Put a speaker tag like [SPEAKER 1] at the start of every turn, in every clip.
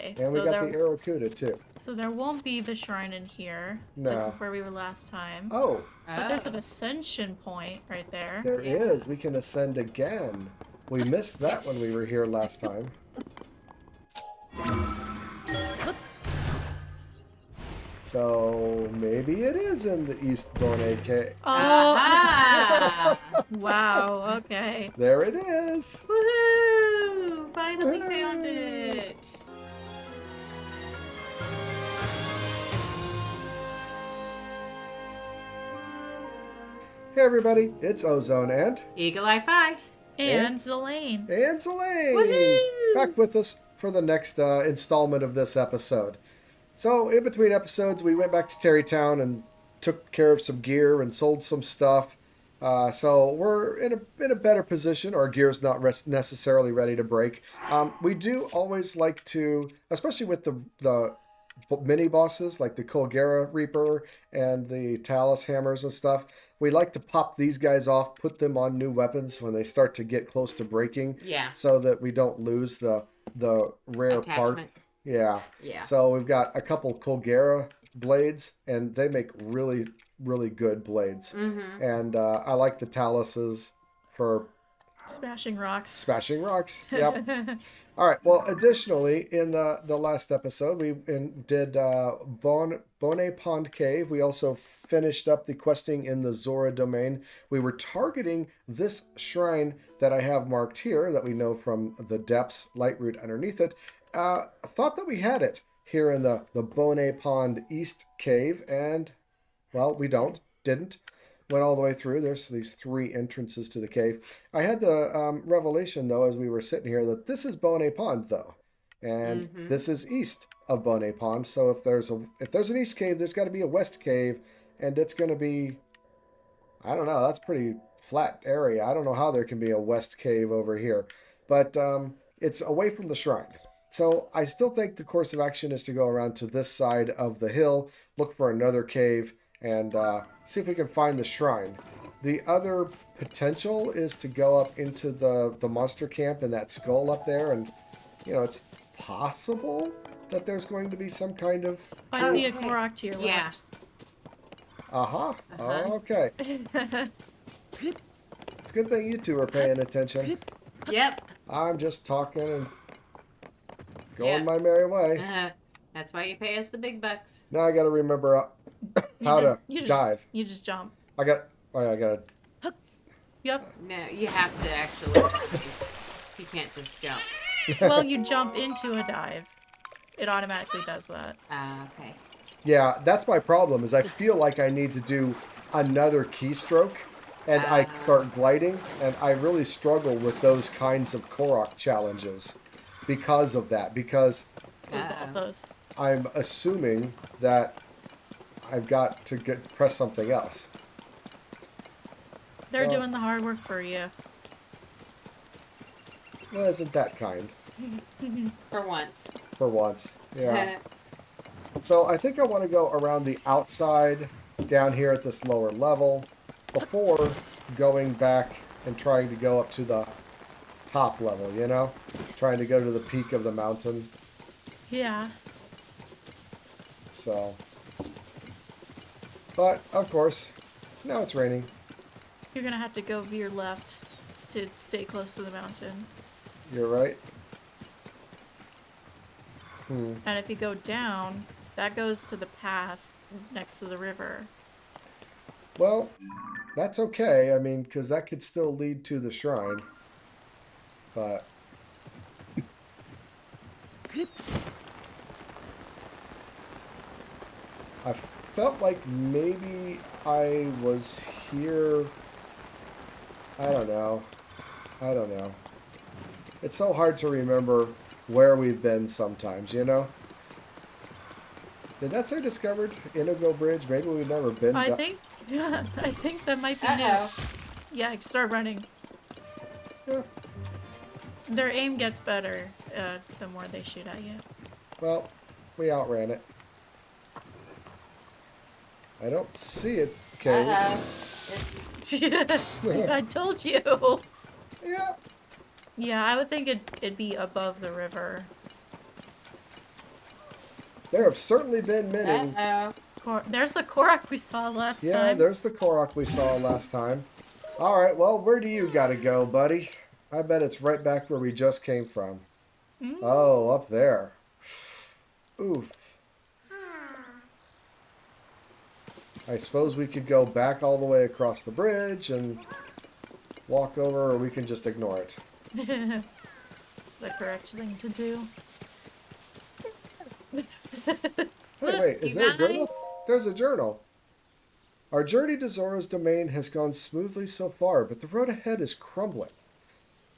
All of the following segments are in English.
[SPEAKER 1] Okay.
[SPEAKER 2] And we got the Aracuda, too.
[SPEAKER 1] So there won't be the shrine in here.
[SPEAKER 2] No.
[SPEAKER 1] This is where we were last time.
[SPEAKER 2] Oh.
[SPEAKER 1] But there's an ascension point right there.
[SPEAKER 2] There is. We can ascend again. We missed that when we were here last time. So maybe it is in the East Boné Cave.
[SPEAKER 1] Oh! Wow, okay.
[SPEAKER 2] There it is.
[SPEAKER 3] Woohoo! Finally found it.
[SPEAKER 2] Hey everybody, it's Ozone and
[SPEAKER 3] Eagle Eye Fi.
[SPEAKER 1] And Zellane.
[SPEAKER 2] And Zellane!
[SPEAKER 3] Woohoo!
[SPEAKER 2] Back with us for the next installment of this episode. So, in between episodes, we went back to Terrytown and took care of some gear and sold some stuff. So we're in a better position. Our gear's not necessarily ready to break. We do always like to, especially with the mini bosses like the Colgera Reaper and the Talus hammers and stuff, we like to pop these guys off, put them on new weapons when they start to get close to breaking.
[SPEAKER 3] Yeah.
[SPEAKER 2] So that we don't lose the rare part. Yeah. So we've got a couple Colgera blades, and they make really, really good blades.
[SPEAKER 3] Mm-hmm.
[SPEAKER 2] And I like the Taluses for
[SPEAKER 1] smashing rocks.
[SPEAKER 2] Smashing rocks. Yep. All right. Well, additionally, in the last episode, we did Boné Pond Cave. We also finished up the questing in the Zora domain. We were targeting this shrine that I have marked here that we know from the depths, Lightroot underneath it. Thought that we had it here in the Boné Pond East Cave, and, well, we didn't. Went all the way through. There's these 3 entrances to the cave. I had the revelation, though, as we were sitting here, that this is Boné Pond, though. And this is east of Boné Pond. So if there's an east cave, there's got to be a west cave. And it's going to be, I don't know, that's pretty flat area. I don't know how there can be a west cave over here. But it's away from the shrine. So I still think the course of action is to go around to this side of the hill, look for another cave, and see if we can find the shrine. The other potential is to go up into the monster camp and that skull up there, and it's possible that there's going to be some kind of...
[SPEAKER 1] I see a Korok to your left.
[SPEAKER 2] Okay. It's a good thing you two are paying attention.
[SPEAKER 3] Yep.
[SPEAKER 2] I'm just talking and going my merry way.
[SPEAKER 3] That's why you pay us the big bucks.
[SPEAKER 2] Now I got to remember how to dive.
[SPEAKER 1] You just jump.
[SPEAKER 2] I got to...
[SPEAKER 1] Yep.
[SPEAKER 3] No, you have to actually. You can't just jump.
[SPEAKER 1] Well, you jump into a dive. It automatically does that.
[SPEAKER 3] Okay.
[SPEAKER 2] Yeah, that's my problem, is I feel like I need to do another keystroke, and I start gliding, and I really struggle with those kinds of Korok challenges because of that, because
[SPEAKER 1] those.
[SPEAKER 2] I'm assuming that I've got to press something else.
[SPEAKER 1] They're doing the hard work for you.
[SPEAKER 2] Well, isn't that kind?
[SPEAKER 3] For once.
[SPEAKER 2] For once, yeah. So I think I want to go around the outside down here at this lower level before going back and trying to go up to the top level, Trying to go to the peak of the mountain.
[SPEAKER 1] Yeah.
[SPEAKER 2] So. But, of course, now it's raining.
[SPEAKER 1] You're going to have to go veer left to stay close to the mountain.
[SPEAKER 2] You're right.
[SPEAKER 1] And if you go down, that goes to the path next to the river.
[SPEAKER 2] Well, that's okay. I mean, because that could still lead to the shrine. But... I felt like maybe I was here... I don't know. It's so hard to remember where we've been sometimes, Did that say discovered Indigo Bridge? Maybe we've never been...
[SPEAKER 1] I think that might be new. Yeah, start running.
[SPEAKER 2] Yeah.
[SPEAKER 1] Their aim gets better the more they shoot at you.
[SPEAKER 2] Well, we outran it. I don't see it, cave.
[SPEAKER 1] I told you.
[SPEAKER 2] Yeah.
[SPEAKER 1] Yeah, I would think it'd be above the river.
[SPEAKER 2] There have certainly been many.
[SPEAKER 1] There's the Korok we saw last
[SPEAKER 2] Yeah,
[SPEAKER 1] time.
[SPEAKER 2] there's the Korok we saw last time. All right, well, where do you got to go, buddy? I bet it's right back where we just came from. Oh, up there. Oof. I suppose we could go back all the way across the bridge and walk over, or we can just ignore it.
[SPEAKER 1] The correct thing to do.
[SPEAKER 2] Hey, wait, is
[SPEAKER 3] You
[SPEAKER 2] there a journal?
[SPEAKER 3] guys?
[SPEAKER 2] There's a journal. Our journey to Zora's domain has gone smoothly so far, but the road ahead is crumbling.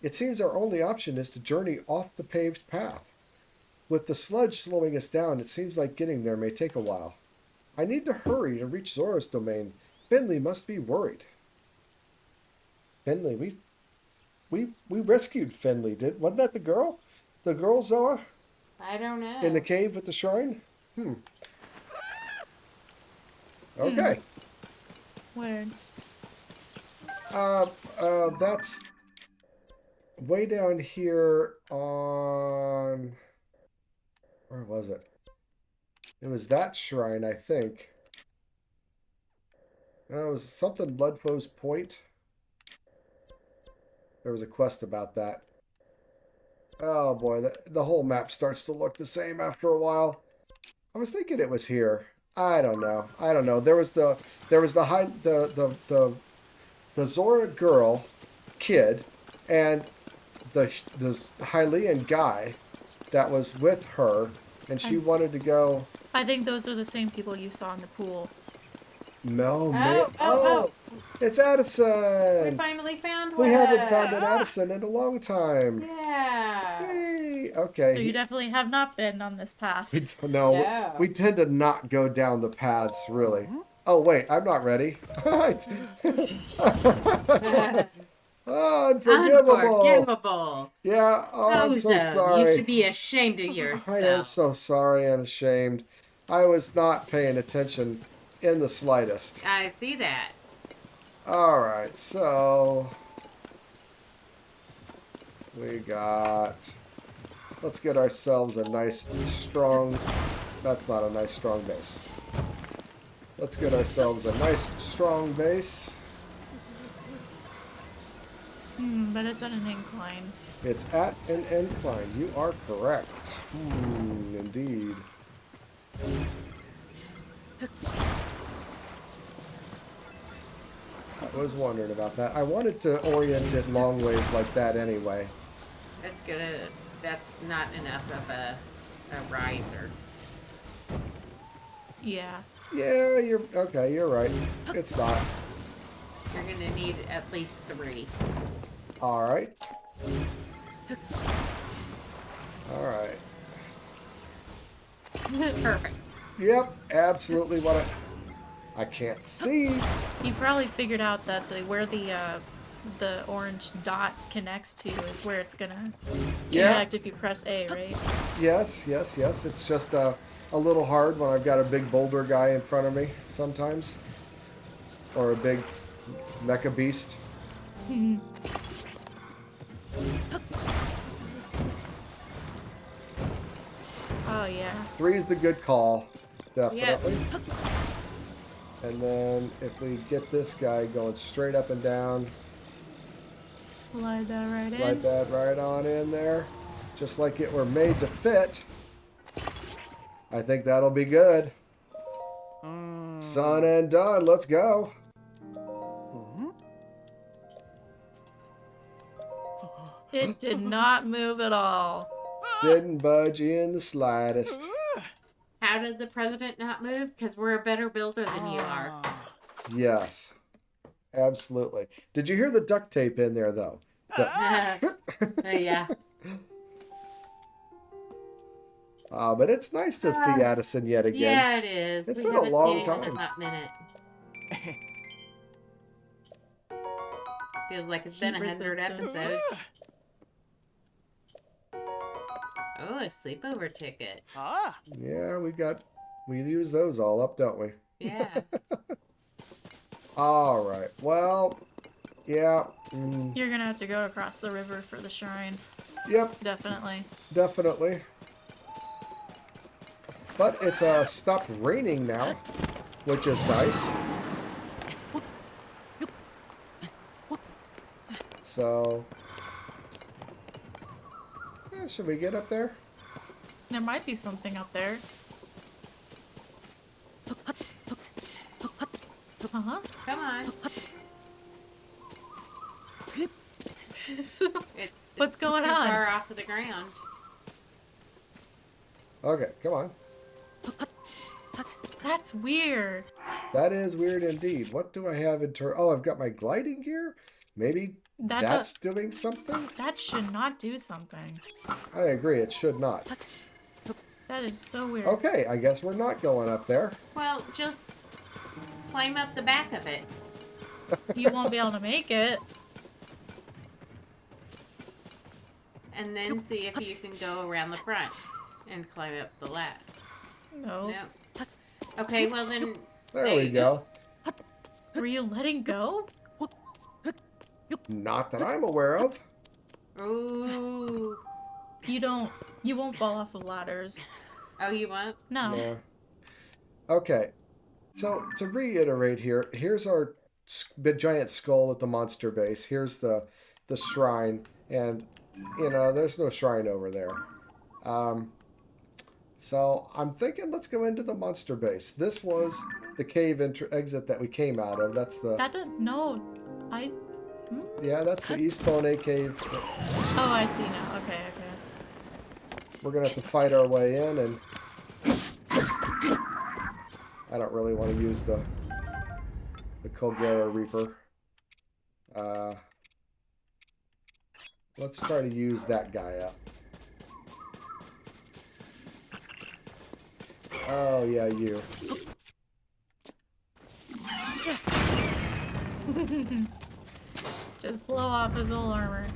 [SPEAKER 2] It seems our only option is to journey off the paved path. With the sludge slowing us down, it seems like getting there may take a while. I need to hurry to reach Zora's domain. Finley must be worried. Finley, we rescued Finley, wasn't that the girl? The girl, Zoa?
[SPEAKER 3] I don't know.
[SPEAKER 2] In the cave with the shrine? Okay.
[SPEAKER 1] Weird.
[SPEAKER 2] That's way down here on... Where was it? It was that shrine, I think. No, it was something Ludfo's Point. There was a quest about that. Oh boy, the whole map starts to look the same after a while. I was thinking it was here. I don't know. There was the Zora girl, kid, and the Hylian guy that was with her, and she wanted to go.
[SPEAKER 1] I think those are the same people you saw in the pool.
[SPEAKER 2] No,
[SPEAKER 3] Oh.
[SPEAKER 2] it's
[SPEAKER 3] We
[SPEAKER 2] Addison.
[SPEAKER 3] finally found one.
[SPEAKER 2] We haven't found an Addison in a long time.
[SPEAKER 3] Yeah.
[SPEAKER 2] Yay. Okay.
[SPEAKER 1] So you definitely have not been on this path.
[SPEAKER 3] No.
[SPEAKER 2] We tend to not go down the paths, really. Oh, wait, I'm not ready. Oh, unforgivable.
[SPEAKER 3] Unforgivable.
[SPEAKER 2] Yeah, oh, I'm so
[SPEAKER 3] Ozo,
[SPEAKER 2] sorry.
[SPEAKER 3] you should be ashamed of yourself.
[SPEAKER 2] I am so sorry and ashamed. I was not paying attention in the slightest.
[SPEAKER 3] I see that.
[SPEAKER 2] Alright, so... Let's get ourselves a nice, strong... That's not a nice, strong base. Let's get ourselves a nice, strong base.
[SPEAKER 1] But it's at an incline.
[SPEAKER 2] It's at an incline. You are correct. Indeed. I was wondering about that. I wanted to orient it long ways like that anyway.
[SPEAKER 3] That's not enough of a riser.
[SPEAKER 1] Yeah.
[SPEAKER 2] Yeah, you're right. It's not.
[SPEAKER 3] You're gonna need at least 3.
[SPEAKER 2] Alright. Alright.
[SPEAKER 3] Perfect.
[SPEAKER 2] Yep, absolutely what I can't see.
[SPEAKER 1] You probably figured out that where the orange dot connects to is where it's gonna connect if you press A, right?
[SPEAKER 2] Yes. It's just a little hard when I've got a big boulder guy in front of me sometimes. Or a big mecha beast.
[SPEAKER 1] Oh yeah.
[SPEAKER 2] 3 is the good call. Definitely.
[SPEAKER 3] Yep.
[SPEAKER 2] And then if we get this guy going straight up and down,
[SPEAKER 1] Slide that right
[SPEAKER 2] slide
[SPEAKER 1] in.
[SPEAKER 2] that right on in there. Just like it were made to fit. I think that'll be good. Son and done. Let's go.
[SPEAKER 1] It did not move at all.
[SPEAKER 2] Didn't budge in the slightest.
[SPEAKER 3] How did the president not move? Because we're a better builder than you are.
[SPEAKER 2] Yes. Absolutely. Did you hear the duct tape in there, though?
[SPEAKER 3] Yeah.
[SPEAKER 2] But it's nice to see Addison yet again.
[SPEAKER 3] Yeah, it is.
[SPEAKER 2] It's
[SPEAKER 3] We
[SPEAKER 2] been a
[SPEAKER 3] haven't
[SPEAKER 2] long
[SPEAKER 3] seen it in
[SPEAKER 2] time.
[SPEAKER 3] a hot minute. Feels like it's been
[SPEAKER 1] Keep
[SPEAKER 3] 100
[SPEAKER 1] resistance.
[SPEAKER 3] episodes. Oh, a sleepover ticket.
[SPEAKER 2] Yeah, we use those all up, don't we?
[SPEAKER 3] Yeah.
[SPEAKER 2] All right. Well, yeah.
[SPEAKER 1] You're gonna have to go across the river for the shrine.
[SPEAKER 2] Yep,
[SPEAKER 1] Definitely.
[SPEAKER 2] definitely. But it's stopped raining now, which is nice. So, yeah, should we get up there?
[SPEAKER 1] There might be something up there. Uh-huh.
[SPEAKER 3] Come on.
[SPEAKER 1] What's going
[SPEAKER 3] too
[SPEAKER 1] on?
[SPEAKER 3] far off of the ground.
[SPEAKER 2] Okay, come on.
[SPEAKER 1] That's weird.
[SPEAKER 2] That is weird indeed. What do I have in turn? Oh, I've got my gliding gear? Maybe that's doing something?
[SPEAKER 1] That should not do something.
[SPEAKER 2] I agree, it should not.
[SPEAKER 1] That is so weird.
[SPEAKER 2] Okay, I guess we're not going up there.
[SPEAKER 3] Well, just climb up the back of it.
[SPEAKER 1] You won't be able to make it.
[SPEAKER 3] And then see if you can go around the front and climb up the ladder.
[SPEAKER 1] No.
[SPEAKER 3] No. Okay, well then...
[SPEAKER 2] There we go.
[SPEAKER 1] Were you letting go?
[SPEAKER 2] Not that I'm aware of.
[SPEAKER 3] Ooh.
[SPEAKER 1] You won't fall off of ladders.
[SPEAKER 3] Oh, you won't?
[SPEAKER 1] No.
[SPEAKER 2] Yeah. Okay. So, to reiterate here, here's our giant skull at the monster base. Here's the shrine. And, you know, there's no shrine over there. So, I'm thinking let's go into the monster base. This was the cave exit that we came out of. That's the...
[SPEAKER 1] That didn't... No.
[SPEAKER 2] Yeah, that's the East Boné cave.
[SPEAKER 1] Oh, I see now. Okay, okay.
[SPEAKER 2] We're going to have to fight our way in, and... I don't really want to use the Kogera Reaper. Let's try to use that guy up. Oh, yeah, you.
[SPEAKER 1] Just blow off his old armor.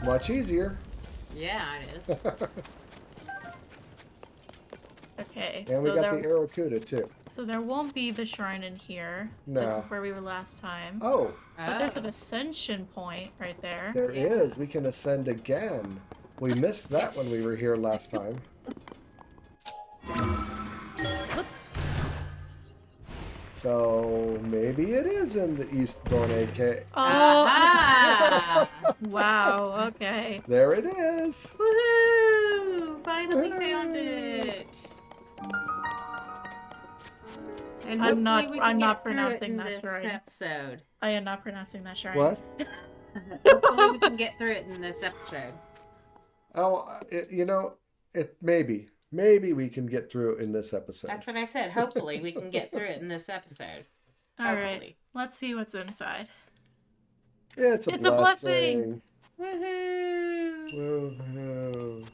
[SPEAKER 2] Much easier.
[SPEAKER 3] Yeah, it is.
[SPEAKER 1] Okay.
[SPEAKER 2] And we
[SPEAKER 1] so
[SPEAKER 2] got the Aracuda, too.
[SPEAKER 1] So there won't be the shrine in here.
[SPEAKER 2] No.
[SPEAKER 1] This is where we were last time.
[SPEAKER 2] Oh,
[SPEAKER 1] But there's an ascension point right there.
[SPEAKER 2] there is. We can ascend again. We missed that when we were here last time. So maybe it is in the East Boné cave.
[SPEAKER 1] Oh!
[SPEAKER 3] Ah!
[SPEAKER 1] Wow, okay.
[SPEAKER 2] There it is.
[SPEAKER 3] Woohoo! Finally found it. And
[SPEAKER 1] I'm not-
[SPEAKER 3] hopefully we
[SPEAKER 1] I'm
[SPEAKER 3] can
[SPEAKER 1] not
[SPEAKER 3] get through
[SPEAKER 1] pronouncing
[SPEAKER 3] it in
[SPEAKER 1] that
[SPEAKER 3] this
[SPEAKER 1] right.
[SPEAKER 3] episode.
[SPEAKER 1] I am not pronouncing that shrine.
[SPEAKER 2] What?
[SPEAKER 3] Hopefully we can get through it in this episode.
[SPEAKER 2] Oh, you know, maybe we can get through it in this episode.
[SPEAKER 3] That's what I said. Hopefully we can get through it in this episode.
[SPEAKER 1] All right.
[SPEAKER 3] Hopefully.
[SPEAKER 1] Let's see what's inside.
[SPEAKER 2] It's a blessing.
[SPEAKER 3] Woohoo!
[SPEAKER 2] Woohoo.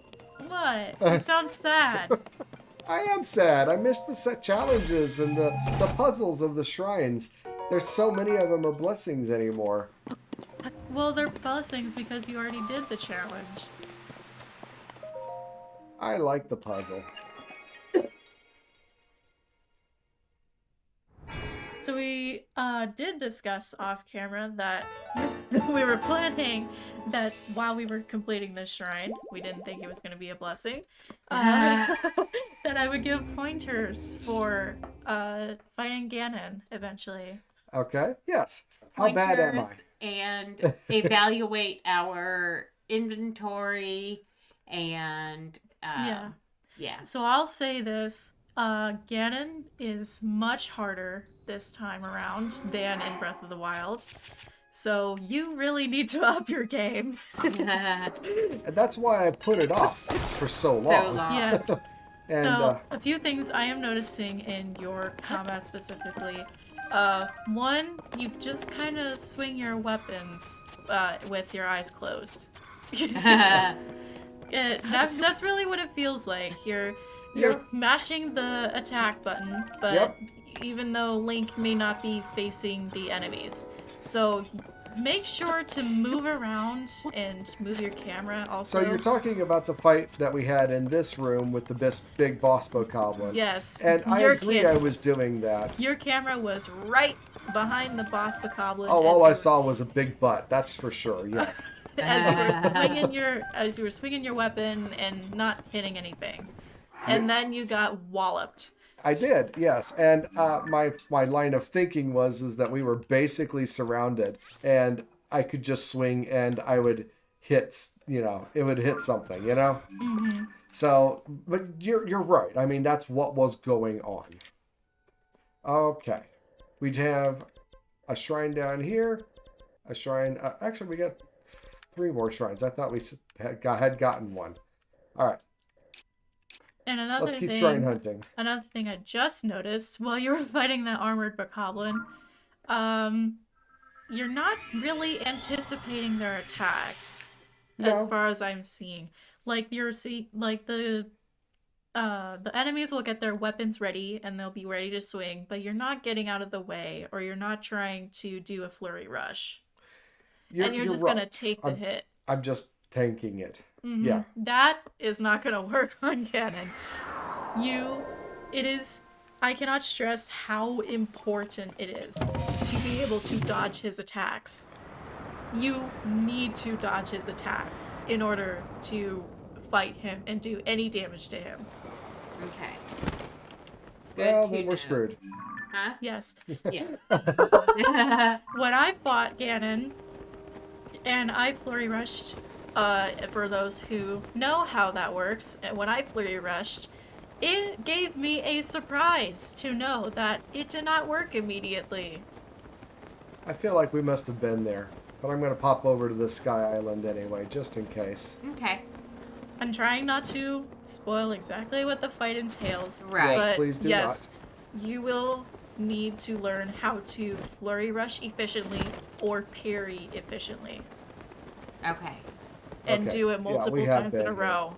[SPEAKER 1] What? You sound sad.
[SPEAKER 2] I am sad. I missed the set challenges and the puzzles of the shrines. There's so many of them are blessings anymore.
[SPEAKER 1] Well, they're blessings because you already did the challenge.
[SPEAKER 2] I like the puzzle.
[SPEAKER 1] So we did discuss off camera that we were planning that while we were completing this shrine, we didn't think it was going to be a blessing, that I would give pointers for fighting Ganon eventually.
[SPEAKER 2] Okay, yes. How bad am I?
[SPEAKER 3] Pointers and evaluate our inventory and yeah.
[SPEAKER 1] So I'll say this. Ganon is much harder this time around than in Breath of the Wild. So you really need to up your game.
[SPEAKER 2] And that's why I put it off for so long.
[SPEAKER 1] Yes.
[SPEAKER 2] And
[SPEAKER 1] So a few things I am noticing in your combat specifically. One, you just kind of swing your weapons with your eyes closed. That's really what it feels like. You're mashing the attack button, but even though Link may not be facing the enemies. So make sure to move around and move your camera also.
[SPEAKER 2] So you're talking about the fight that we had in this room with the big boss bokoblin.
[SPEAKER 1] Yes.
[SPEAKER 2] And I agree I was doing that.
[SPEAKER 1] Your camera was right behind the boss bokoblin.
[SPEAKER 2] Oh, all I saw was a big butt. That's for sure, yeah.
[SPEAKER 1] as you were swinging your weapon and not hitting anything, and then you got walloped.
[SPEAKER 2] I did, yes. And my line of thinking is that we were basically surrounded, and I could just swing, and I would hit, it would hit something,
[SPEAKER 1] Mm-hmm.
[SPEAKER 2] So, but you're right. I mean, that's what was going on. Okay, we'd have a shrine down here, a shrine. Actually, we got 3 more shrines. I thought we had gotten one. All right,
[SPEAKER 1] And
[SPEAKER 2] let's keep shrine hunting.
[SPEAKER 1] another thing I just noticed while you were fighting that armored bokoblin, you're not really anticipating their attacks, as
[SPEAKER 2] No,
[SPEAKER 1] far as I'm seeing. Like the enemies will get their weapons ready and they'll be ready to swing, but you're not getting out of the way or you're not trying to do a flurry rush. And you're just
[SPEAKER 2] right.
[SPEAKER 1] gonna take the hit.
[SPEAKER 2] I'm just tanking it.
[SPEAKER 1] Mm-hmm.
[SPEAKER 2] Yeah.
[SPEAKER 1] That is not gonna work on Ganon. It is. I cannot stress how important it is to be able to dodge his attacks. You need to dodge his attacks in order to fight him and do any damage to him.
[SPEAKER 3] Okay.
[SPEAKER 2] Well, then we're screwed.
[SPEAKER 3] Huh?
[SPEAKER 1] Yes.
[SPEAKER 3] Yeah.
[SPEAKER 1] When I fought Ganon, and I flurry rushed, for those who know how that works, and when I flurry rushed, it gave me a surprise to know that it did not work immediately.
[SPEAKER 2] I feel like we must have been there, but I'm going to pop over to the Sky Island anyway, just in case.
[SPEAKER 3] Okay.
[SPEAKER 1] I'm trying not to spoil exactly what the fight entails,
[SPEAKER 3] Right.
[SPEAKER 2] Yes,
[SPEAKER 1] but
[SPEAKER 2] please do
[SPEAKER 1] yes, you will need to learn how to flurry rush efficiently or parry efficiently.
[SPEAKER 3] Okay.
[SPEAKER 1] And
[SPEAKER 2] Okay.
[SPEAKER 1] do it
[SPEAKER 2] Yeah,
[SPEAKER 1] multiple
[SPEAKER 2] we have
[SPEAKER 1] times in a
[SPEAKER 2] been here.
[SPEAKER 1] row.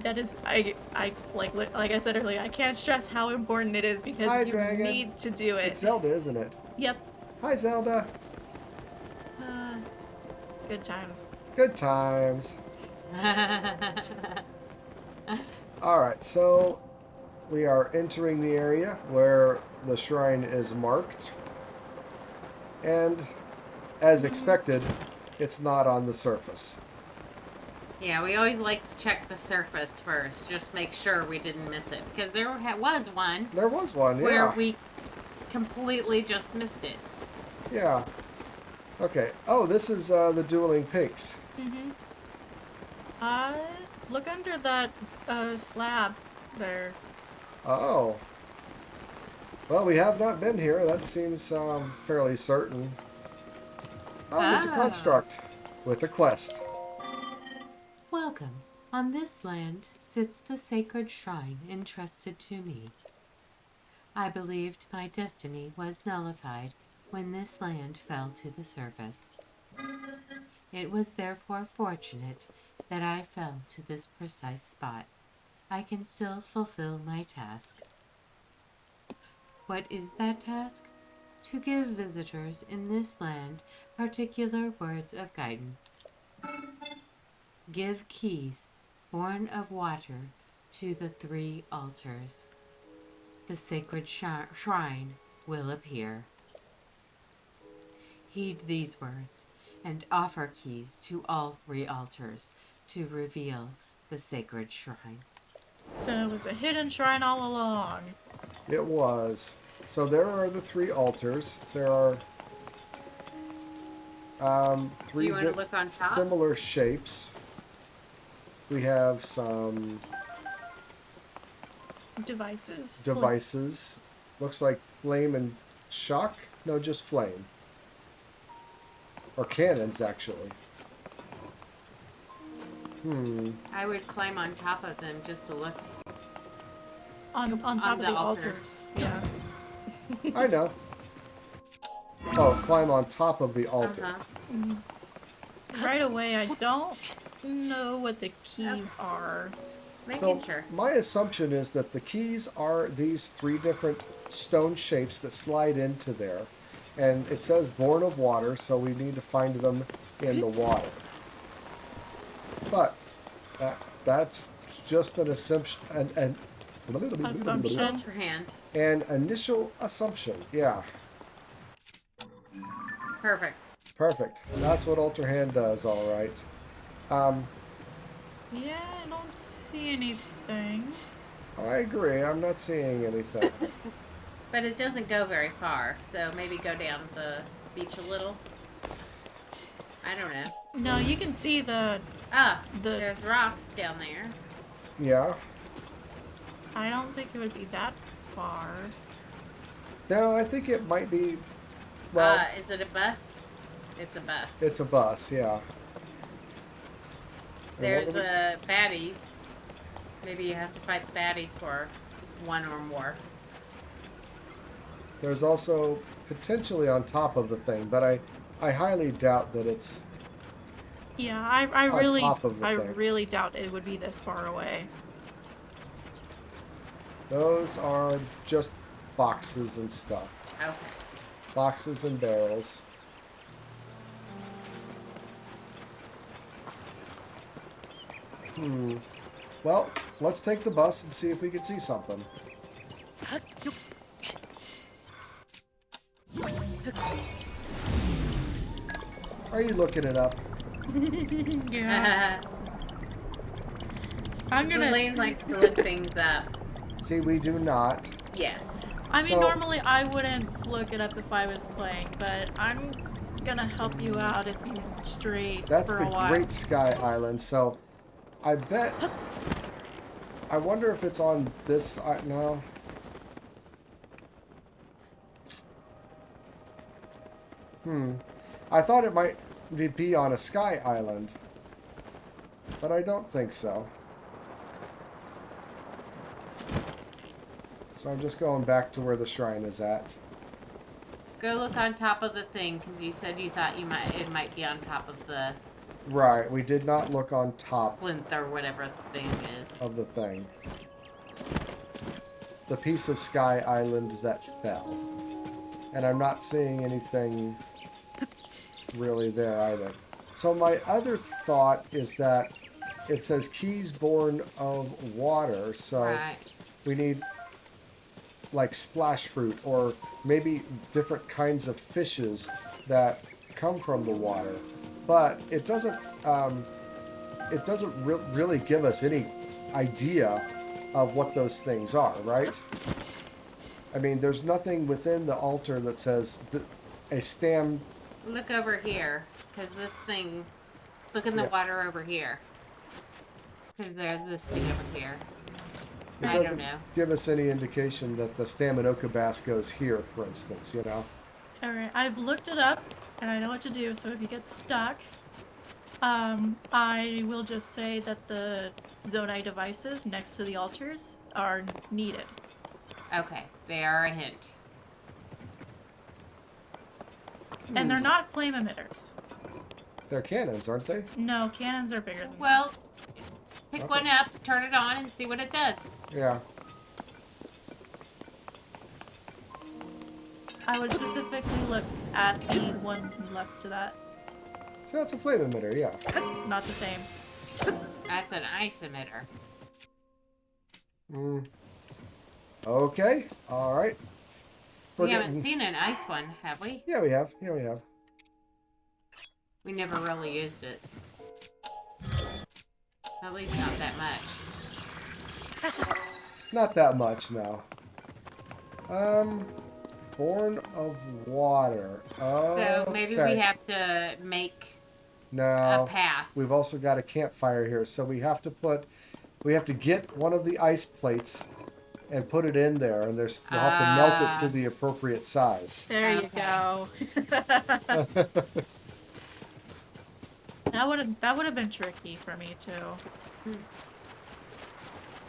[SPEAKER 1] That is, like I said earlier, I can't stress how important it is because
[SPEAKER 2] Hi,
[SPEAKER 1] you
[SPEAKER 2] Dragon.
[SPEAKER 1] need to do it.
[SPEAKER 2] It's Zelda, isn't it?
[SPEAKER 1] Yep.
[SPEAKER 2] Hi, Zelda.
[SPEAKER 1] Good times.
[SPEAKER 2] Good times. All right, so we are entering the area where the shrine is marked. And as expected, it's not on the surface.
[SPEAKER 3] Yeah, we always like to check the surface first, just make sure we didn't miss it. Because there was one
[SPEAKER 2] There was one,
[SPEAKER 3] where
[SPEAKER 2] yeah.
[SPEAKER 3] we completely just missed it.
[SPEAKER 2] Yeah. Okay. Oh, this is the Dueling Peaks.
[SPEAKER 1] Mm-hmm. Look under that slab there.
[SPEAKER 2] Oh. Well, we have not been here. That seems fairly certain. Oh, it's a construct with a quest.
[SPEAKER 3] Welcome. On this land sits the sacred shrine entrusted to me. I believed my destiny was nullified when this land fell to the surface. It was therefore fortunate that I fell to this precise spot. I can still fulfill my task. What is that task? To give visitors in this land particular words of guidance. Give keys, born of water, to the 3 altars. The sacred shrine will appear. Heed these words and offer keys to all 3 altars to reveal the sacred shrine.
[SPEAKER 1] So it was a hidden shrine all along.
[SPEAKER 2] It was. So there are the 3 altars. There are 3
[SPEAKER 3] you want to look on top?
[SPEAKER 2] similar shapes. We have some
[SPEAKER 1] Devices.
[SPEAKER 2] Looks like flame and shock. No, just flame. Or cannons, actually.
[SPEAKER 3] I would climb on top of them just to look.
[SPEAKER 1] On top of the altars. Yeah.
[SPEAKER 2] I know. Oh, climb on top of the altar.
[SPEAKER 3] Uh-huh.
[SPEAKER 1] Right away, I don't know what the keys are.
[SPEAKER 3] Making sure.
[SPEAKER 2] My assumption is that the keys are these 3 different stone shapes that slide into there. And it says born of water, so we need to find them in the water. But that's just an assumption.
[SPEAKER 1] Assumption.
[SPEAKER 3] Hold your hand.
[SPEAKER 2] An initial assumption, yeah.
[SPEAKER 3] Perfect.
[SPEAKER 2] Perfect. That's what Alter Hand does, all right.
[SPEAKER 1] Yeah, I don't see anything.
[SPEAKER 2] I agree. I'm not seeing anything.
[SPEAKER 3] But it doesn't go very far, so maybe go down the beach a little. I don't know.
[SPEAKER 1] No, you can see the.
[SPEAKER 3] There's rocks down there.
[SPEAKER 2] Yeah.
[SPEAKER 1] I don't think it would be that far.
[SPEAKER 2] No, I think it might be. Well,
[SPEAKER 3] Is it a bus? It's a bus.
[SPEAKER 2] it's a bus. Yeah. And
[SPEAKER 3] There's baddies. Maybe you have to fight the baddies for one or more.
[SPEAKER 2] There's also potentially on top of the thing, but I highly doubt that it's
[SPEAKER 1] Yeah, I
[SPEAKER 2] on
[SPEAKER 1] really,
[SPEAKER 2] top of the
[SPEAKER 1] I
[SPEAKER 2] thing.
[SPEAKER 1] really doubt it would be this far away.
[SPEAKER 2] Those are just boxes and stuff.
[SPEAKER 3] Okay.
[SPEAKER 2] Boxes and barrels. Well, let's take the bus and see if we can see something. Are you looking it up?
[SPEAKER 1] Yeah. I'm gonna.
[SPEAKER 3] Zellane likes to look things up.
[SPEAKER 2] See, we do not.
[SPEAKER 3] Yes.
[SPEAKER 1] I mean,
[SPEAKER 2] So-
[SPEAKER 1] normally I wouldn't look it up if I was playing, but I'm gonna help you out if you strayed
[SPEAKER 2] That's
[SPEAKER 1] for
[SPEAKER 2] the
[SPEAKER 1] a while.
[SPEAKER 2] Great Sky Island. So, I bet. I wonder if it's on this. No. I thought it might be on a sky island, but I don't think so. So I'm just going back to where the shrine is at.
[SPEAKER 3] Go look on top of the thing, because you said you thought it might be on top of the
[SPEAKER 2] Right, we did not look on top
[SPEAKER 3] plinth or whatever the thing is.
[SPEAKER 2] of the thing. The piece of sky island that fell. And I'm not seeing anything really there either. So my other thought is that it says keys born of water, so
[SPEAKER 3] Right.
[SPEAKER 2] we need like splash fruit or maybe different kinds of fishes that come from the water. But it doesn't really give us any idea of what those things are, right? I mean, there's nothing within the altar that says a stam.
[SPEAKER 3] Look over here, because this thing... Look in the
[SPEAKER 2] Yeah.
[SPEAKER 3] water over here. Because there's this thing over here.
[SPEAKER 2] It
[SPEAKER 3] I
[SPEAKER 2] doesn't
[SPEAKER 3] don't know.
[SPEAKER 2] give us any indication that the Staminoka bass goes here, for instance, you know?
[SPEAKER 1] Alright, I've looked it up, and I know what to do, so if you get stuck, I will just say that the Zonai devices next to the altars are needed.
[SPEAKER 3] Okay, they are a hint.
[SPEAKER 1] And they're not flame emitters.
[SPEAKER 2] They're cannons, aren't they?
[SPEAKER 1] No, cannons are bigger than
[SPEAKER 3] Well, pick
[SPEAKER 2] Okay.
[SPEAKER 3] one up, turn it on, and see what it does.
[SPEAKER 2] Yeah.
[SPEAKER 1] I would specifically look at the one left to that.
[SPEAKER 2] So that's a flame emitter, yeah.
[SPEAKER 1] Not the same.
[SPEAKER 3] That's an ice emitter.
[SPEAKER 2] Okay. All right.
[SPEAKER 3] We haven't seen an ice one, have we?
[SPEAKER 2] Yeah, we have. Yeah, we have.
[SPEAKER 3] We never really used it. At least not that much.
[SPEAKER 2] Not that much, no. Born of water. Oh.
[SPEAKER 3] So maybe we have to make a
[SPEAKER 2] No.
[SPEAKER 3] path.
[SPEAKER 2] We've also got a campfire here, so we have to get one of the ice plates and put it in there, and we'll have to melt it to the appropriate size.
[SPEAKER 1] There you
[SPEAKER 3] Okay.
[SPEAKER 1] go. That would have been tricky for me too.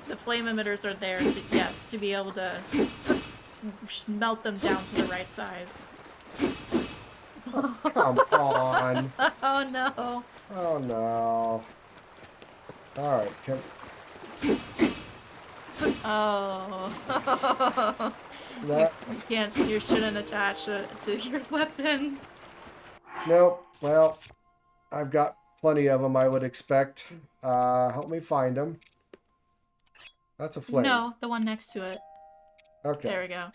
[SPEAKER 1] The flame emitters are there to be able to melt them down to the right size.
[SPEAKER 2] Come on.
[SPEAKER 1] Oh no.
[SPEAKER 2] Oh no. All right.
[SPEAKER 1] Oh.
[SPEAKER 2] That,
[SPEAKER 1] You shouldn't attach it to your weapon.
[SPEAKER 2] nope. Well, I've got plenty of them, I would expect. Help me find them. That's a flame.
[SPEAKER 1] No, the one next to it.
[SPEAKER 2] Okay.
[SPEAKER 1] There we go.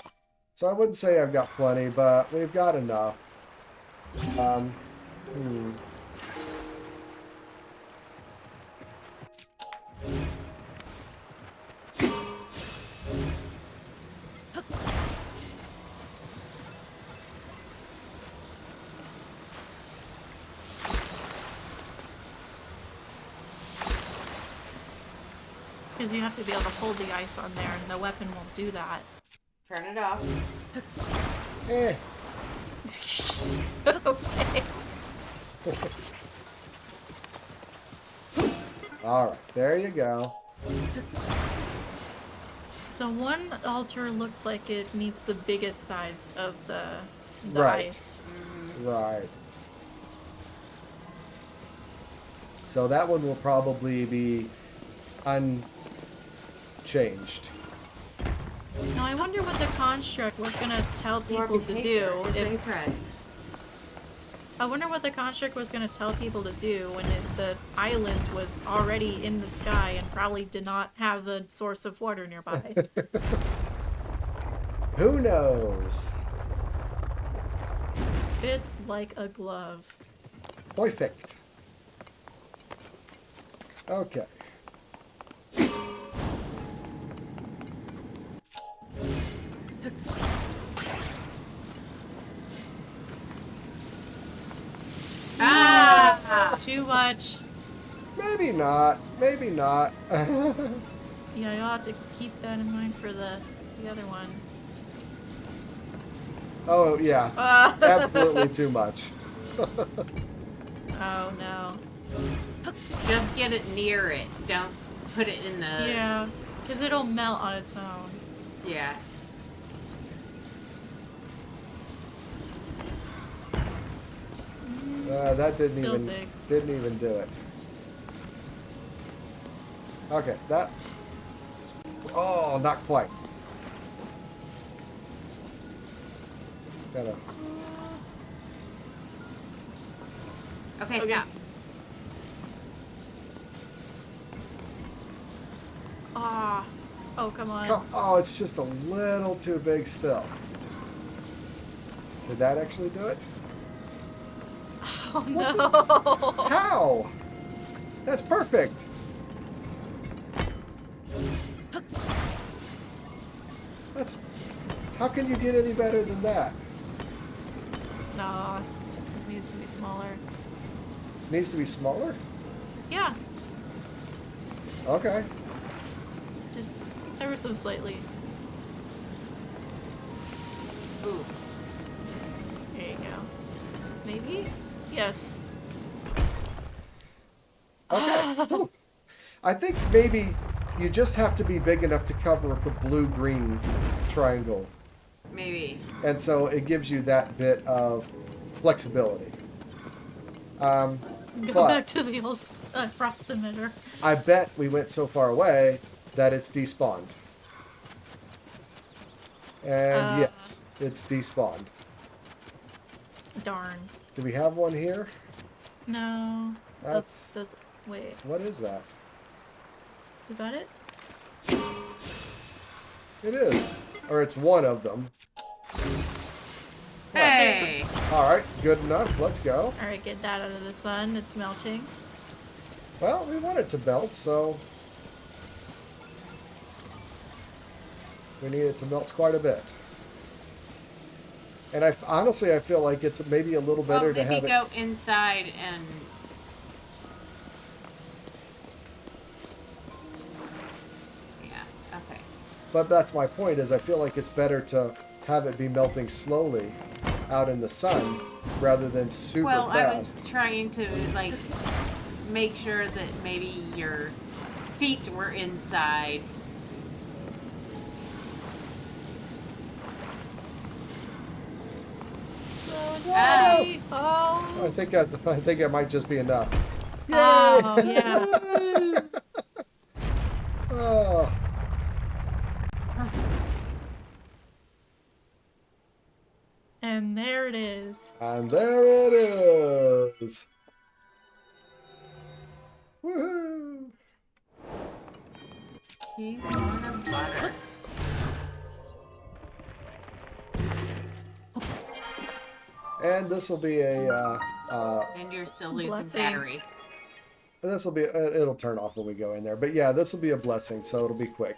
[SPEAKER 2] So I wouldn't say I've got plenty, but we've got enough. Hmm.
[SPEAKER 1] Because you have to be able to hold the ice on there, and the weapon won't do that.
[SPEAKER 3] Turn it off.
[SPEAKER 2] Eh.
[SPEAKER 1] Okay.
[SPEAKER 2] All right, there you go.
[SPEAKER 1] So one altar looks like it needs the biggest size of the
[SPEAKER 2] Right.
[SPEAKER 1] ice.
[SPEAKER 2] Right. So that one will probably be unchanged.
[SPEAKER 1] Now I wonder what the construct was gonna tell people to do. I wonder what the construct was gonna tell people to do when the island was already in the sky and probably did not have a source of water nearby.
[SPEAKER 2] Who knows?
[SPEAKER 1] Fits like a glove.
[SPEAKER 2] Perfect. Okay.
[SPEAKER 3] Ah!
[SPEAKER 1] Too much.
[SPEAKER 2] Maybe not. Maybe not.
[SPEAKER 1] Yeah, you'll have to keep that in mind for the other one.
[SPEAKER 2] Oh, yeah. Absolutely too much.
[SPEAKER 1] Oh no.
[SPEAKER 3] Just get it near it. Don't put it in the...
[SPEAKER 1] Yeah, because it'll melt on its own.
[SPEAKER 3] Yeah.
[SPEAKER 2] That
[SPEAKER 1] Still big.
[SPEAKER 2] didn't even do it. Okay, that. Oh, not quite. Gotta.
[SPEAKER 3] Okay,
[SPEAKER 1] Okay.
[SPEAKER 3] stop.
[SPEAKER 1] Ah. Oh, come on.
[SPEAKER 2] Oh, it's just a little too big still. Did that actually do it?
[SPEAKER 1] Oh no.
[SPEAKER 2] How? That's perfect. That's. How can you get any better than that?
[SPEAKER 1] Nah. It needs to be smaller.
[SPEAKER 2] Needs to be smaller?
[SPEAKER 1] Yeah.
[SPEAKER 2] Okay.
[SPEAKER 1] Just ever so slightly.
[SPEAKER 3] Ooh.
[SPEAKER 1] There you go. Maybe? Yes.
[SPEAKER 2] Okay. Cool. I think maybe you just have to be big enough to cover the blue-green triangle.
[SPEAKER 3] Maybe.
[SPEAKER 2] And so it gives you that bit of flexibility.
[SPEAKER 1] Go
[SPEAKER 2] But
[SPEAKER 1] back to the old frost emitter.
[SPEAKER 2] I bet we went so far away that it's despawned. And yes, it's despawned.
[SPEAKER 1] Darn.
[SPEAKER 2] Do we have one here?
[SPEAKER 1] No.
[SPEAKER 2] That's...
[SPEAKER 1] Those, wait.
[SPEAKER 2] What is that?
[SPEAKER 1] Is that it?
[SPEAKER 2] It is. Or it's one of them.
[SPEAKER 3] Hey!
[SPEAKER 2] Alright, good enough. Let's go.
[SPEAKER 1] Alright, get that out of the sun. It's melting.
[SPEAKER 2] Well, we want it to melt, so... we need it to melt quite a bit. And honestly, I feel like it's maybe a little better to have
[SPEAKER 3] maybe go inside and... Yeah, okay.
[SPEAKER 2] But that's my point, is I feel like it's better to have it be melting slowly out in the sun rather than super
[SPEAKER 3] Well,
[SPEAKER 2] fast.
[SPEAKER 3] I was trying to, like, make sure that maybe your feet were inside.
[SPEAKER 1] So it's
[SPEAKER 3] Ow.
[SPEAKER 1] ready. Oh.
[SPEAKER 2] I think that might just be enough. Yay!
[SPEAKER 1] Oh, yeah.
[SPEAKER 2] Oh.
[SPEAKER 1] And there it is.
[SPEAKER 2] And there it is. Woohoo!
[SPEAKER 3] He's one of butter.
[SPEAKER 2] And this will be a
[SPEAKER 3] And you're still losing
[SPEAKER 1] Blessing.
[SPEAKER 3] battery.
[SPEAKER 2] This will be, it'll turn off when we go in there. But yeah, this will be a blessing, so it'll be quick.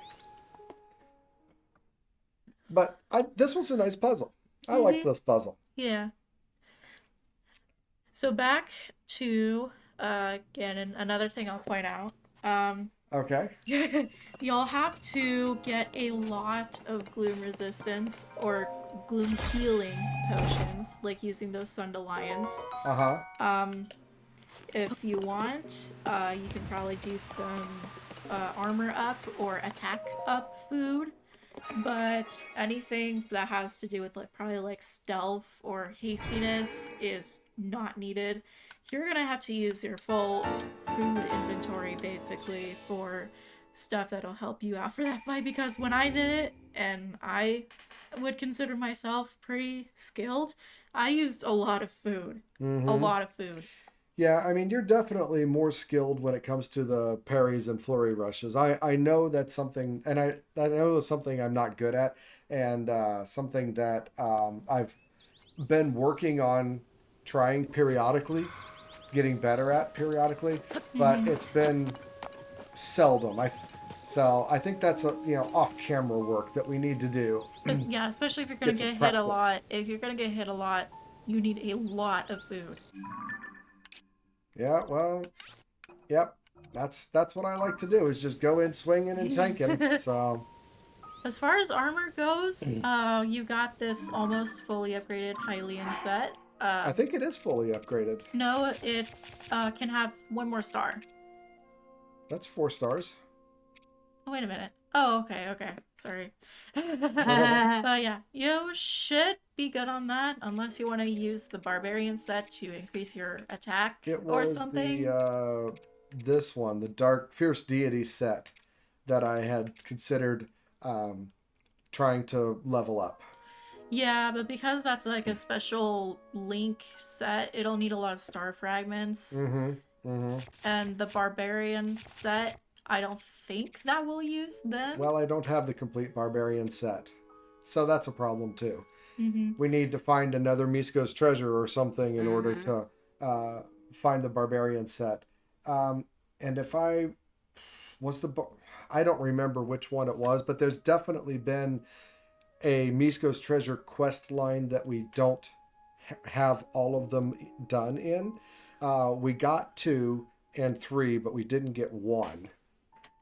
[SPEAKER 2] But this was a nice puzzle. I like this puzzle.
[SPEAKER 1] Yeah. So back to, again, another thing I'll point out.
[SPEAKER 2] Okay.
[SPEAKER 1] Y'all have to get a lot of gloom resistance or gloom healing potions, like using those Sundelions.
[SPEAKER 2] Uh-huh.
[SPEAKER 1] If you want, you can probably do some armor up or attack up food. But anything that has to do with probably like stealth or hastiness is not needed. You're gonna have to use your full food inventory basically for stuff that'll help you out for that fight, because when I did it, and I would consider myself pretty skilled, I used a lot of food.
[SPEAKER 2] Mm-hmm.
[SPEAKER 1] A lot of food.
[SPEAKER 2] Yeah, I mean, you're definitely more skilled when it comes to the parries and flurry rushes. I know that's something, and I know that's something I'm not good at, and something that I've been working on trying periodically, getting better at periodically, but it's been seldom. So I think that's off-camera work that we need to do.
[SPEAKER 1] Yeah, especially if you're gonna get hit a lot. If you're gonna get hit a lot, you need a lot of food.
[SPEAKER 2] Yeah, well, yep. That's what I like to do, is just go in swinging and tanking. So,
[SPEAKER 1] as far as armor goes, you got this almost fully upgraded Hylian set.
[SPEAKER 2] I think it is fully upgraded.
[SPEAKER 1] No, it can have one more star.
[SPEAKER 2] That's 4 stars.
[SPEAKER 1] Oh, wait a minute. Oh, okay. Sorry. But yeah, you should be good on that, unless you want to use the Barbarian set to increase your attack or something.
[SPEAKER 2] This one, the Dark Fierce Deity set, that I had considered trying to level up.
[SPEAKER 1] Yeah, but because that's like a special link set, it'll need a lot of star fragments. And the Barbarian set, I don't think that will use them.
[SPEAKER 2] Well, I don't have the complete Barbarian set, so that's a problem too. We need to find another Misko's treasure or something in order to find the Barbarian set. And if I don't remember which one it was, but there's definitely been a Misko's treasure quest line that we don't have all of them done in. We got 2 and 3, but we didn't get 1.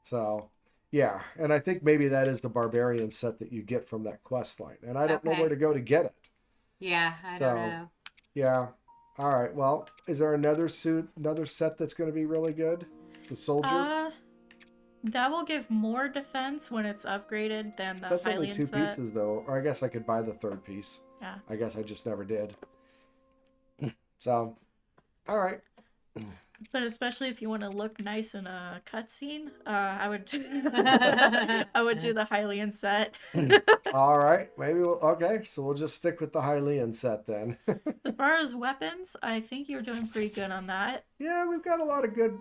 [SPEAKER 2] So, yeah. And I think maybe that is the Barbarian set that you get from that quest line. And I don't know where to go to get it.
[SPEAKER 3] Yeah, I don't know.
[SPEAKER 2] Yeah. All right. Well, is there another set that's going to be really good? The soldier?
[SPEAKER 1] That will give more defense when it's upgraded than the
[SPEAKER 2] That's
[SPEAKER 1] Hylian
[SPEAKER 2] only 2
[SPEAKER 1] set.
[SPEAKER 2] pieces, though. Or I guess I could buy the 3rd piece.
[SPEAKER 1] Yeah.
[SPEAKER 2] I guess I just never did. So, all right.
[SPEAKER 1] But especially if you want to look nice in a cutscene, I would I would do the Hylian set.
[SPEAKER 2] All right. Maybe okay. So we'll just stick with the Hylian set then.
[SPEAKER 1] As far as weapons, I think you're doing pretty good on that.
[SPEAKER 2] Yeah, we've got a lot of good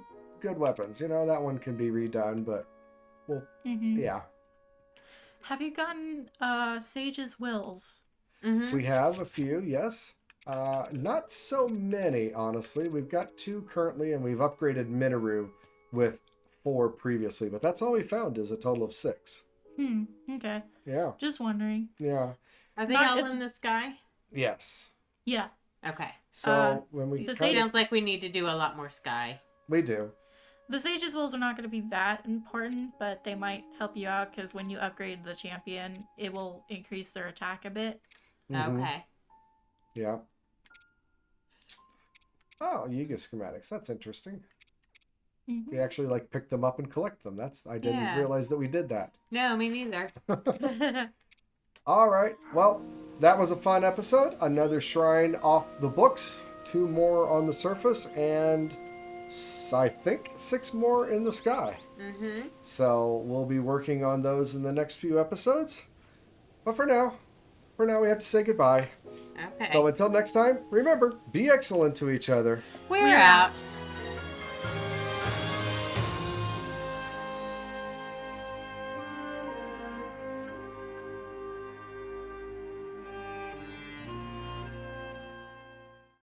[SPEAKER 2] weapons. That one can be redone, but yeah.
[SPEAKER 1] Have you gotten Sage's Wills?
[SPEAKER 2] We have a few, yes. Not so many, honestly. We've got 2 currently, and we've upgraded Minoru with 4 previously, but that's all we found is a total of 6.
[SPEAKER 1] Okay.
[SPEAKER 2] Yeah.
[SPEAKER 1] Just wondering.
[SPEAKER 2] Yeah.
[SPEAKER 3] Are they all in the sky?
[SPEAKER 2] Yes.
[SPEAKER 1] Yeah.
[SPEAKER 3] Okay.
[SPEAKER 2] So when we
[SPEAKER 3] sounds like we need to do a lot more sky.
[SPEAKER 2] We do.
[SPEAKER 1] The Sage's Wills are not going to be that important, but they might help you out because when you upgrade the champion, it will increase their attack a bit.
[SPEAKER 3] Okay.
[SPEAKER 2] Yeah. Oh, Yiga schematics. That's interesting. We actually pick them up and collect them. I didn't realize that we did that.
[SPEAKER 3] No, me neither.
[SPEAKER 2] All right. Well, that was a fun episode. Another shrine off the books. 2 more on the surface, and I think 6 more in the sky. So we'll be working on those in the next few episodes. But for now we have to say goodbye.
[SPEAKER 3] Okay.
[SPEAKER 2] So until next time, remember, be excellent to each other.
[SPEAKER 3] We're out.